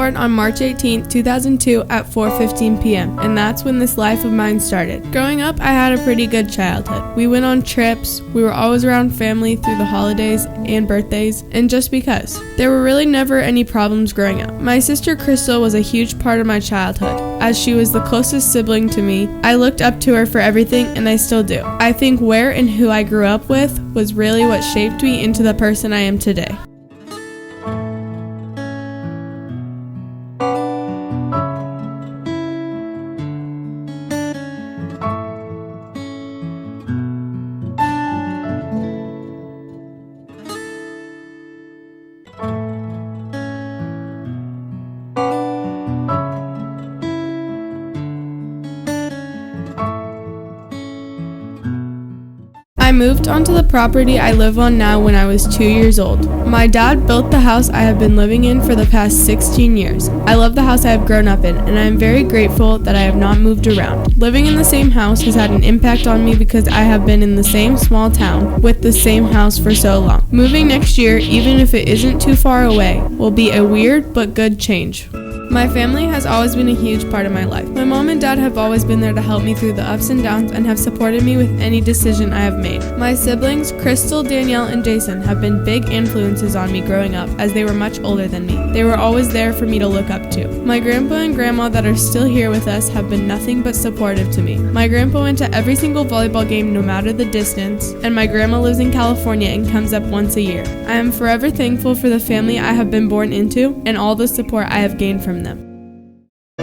born on March 18, 2002 at 4:15 p.m., and that's when this life of mine started. Growing up, I had a pretty good childhood. We went on trips, we were always around family through the holidays and birthdays, and just because. There were really never any problems growing up. My sister Crystal was a huge part of my childhood. As she was the closest sibling to me, I looked up to her for everything, and I still do. I think where and who I grew up with was really what shaped me into the person I am today. I moved onto the property I live on now when I was 2 years old. My dad built the house I have been living in for the past 16 years. I love the house I have grown up in, and I am very grateful that I have not moved around. Living in the same house has had an impact on me because I have been in the same small town with the same house for so long. Moving next year, even if it isn't too far away, will be a weird but good change. My family has always been a huge part of my life. My mom and dad have always been there to help me through the ups and downs and have supported me with any decision I have made. My siblings, Crystal, Danielle, and Jason, have been big influences on me growing up as they were much older than me. They were always there for me to look up to. My grandpa and grandma that are still here with us have been nothing but supportive to me. My grandpa went to every single volleyball game no matter the distance, and my grandma lives in California and comes up once a year. I am forever thankful for the family I have been born into and all the support I have gained from them.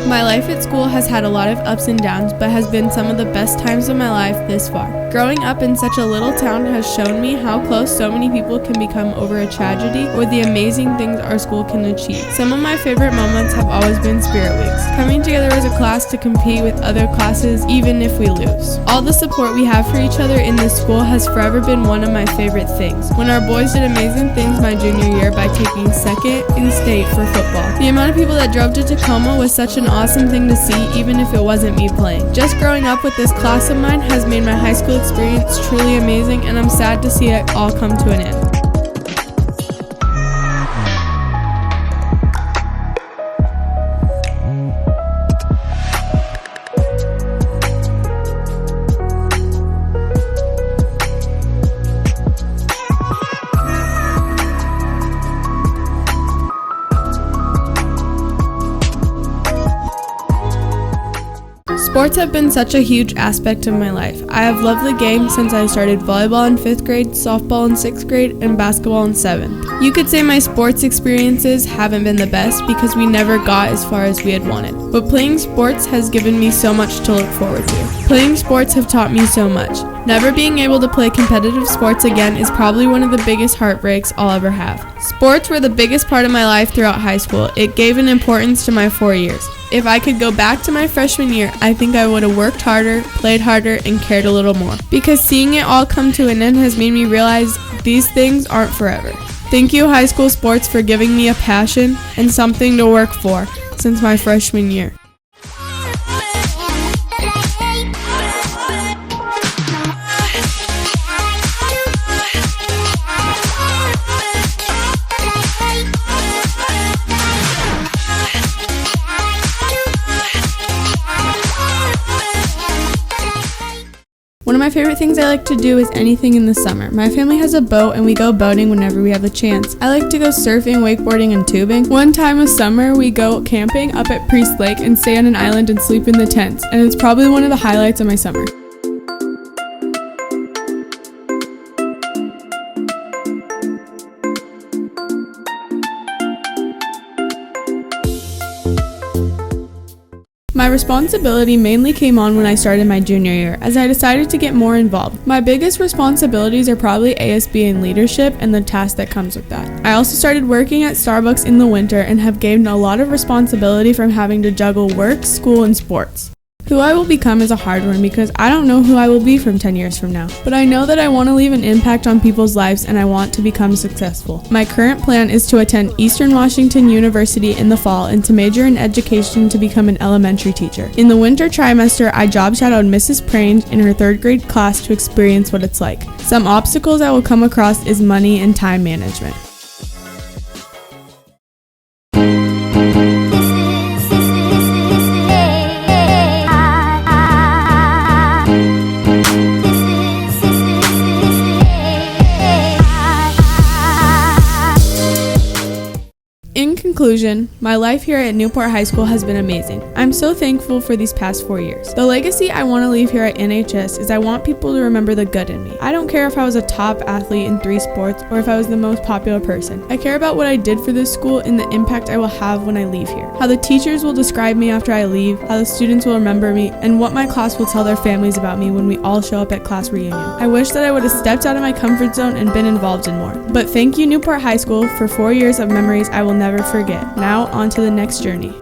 My life at school has had a lot of ups and downs, but has been some of the best times of my life this far. Growing up in such a little town has shown me how close so many people can become over a tragedy or the amazing things our school can achieve. Some of my favorite moments have always been Spirit Weeks, coming together as a class to compete with other classes even if we lose. All the support we have for each other in this school has forever been one of my favorite things. When our boys did amazing things my junior year by taking second in state for football. The amount of people that drove to Tacoma was such an awesome thing to see, even if it wasn't me playing. Just growing up with this class of mine has made my high school experience truly amazing, and I'm sad to see it all come to an end. Sports have been such a huge aspect of my life. I have loved the game since I started volleyball in 5th grade, softball in 6th grade, and basketball in 7th. You could say my sports experiences haven't been the best because we never got as far as we had wanted. But playing sports has given me so much to look forward to. Playing sports have taught me so much. Never being able to play competitive sports again is probably one of the biggest heartbreaks I'll ever have. Sports were the biggest part of my life throughout high school. It gave an importance to my 4 years. If I could go back to my freshman year, I think I would have worked harder, played harder, and cared a little more. Because seeing it all come to an end has made me realize these things aren't forever. Thank you, high school sports, for giving me a passion and something to work for since my freshman year. One of my favorite things I like to do is anything in the summer. My family has a boat and we go boating whenever we have the chance. I like to go surfing, wakeboarding, and tubing. One time of summer, we go camping up at Priest Lake and stay on an island and sleep in the tents, and it's probably one of the highlights of my summer. My responsibility mainly came on when I started my junior year, as I decided to get more involved. My biggest responsibilities are probably ASB and leadership and the task that comes with that. I also started working at Starbucks in the winter and have gained a lot of responsibility from having to juggle work, school, and sports. Who I will become is a hard one because I don't know who I will be from 10 years from now. But I know that I want to leave an impact on people's lives and I want to become successful. My current plan is to attend Eastern Washington University in the fall and to major in education to become an elementary teacher. In the winter trimester, I job shadowed Mrs. Prange in her 3rd grade class to experience what it's like. Some obstacles I will come across is money and time management. conclusion, my life here at Newport High School has been amazing. I'm so thankful for these past 4 years. The legacy I want to leave here at NHS is I want people to remember the good in me. I don't care if I was a top athlete in 3 sports or if I was the most popular person. I care about what I did for this school and the impact I will have when I leave here. How the teachers will describe me after I leave, how the students will remember me, and what my class will tell their families about me when we all show up at class reunion. I wish that I would have stepped out of my comfort zone and been involved in more. But thank you, Newport High School, for 4 years of memories I will never forget. Now, on to the next journey.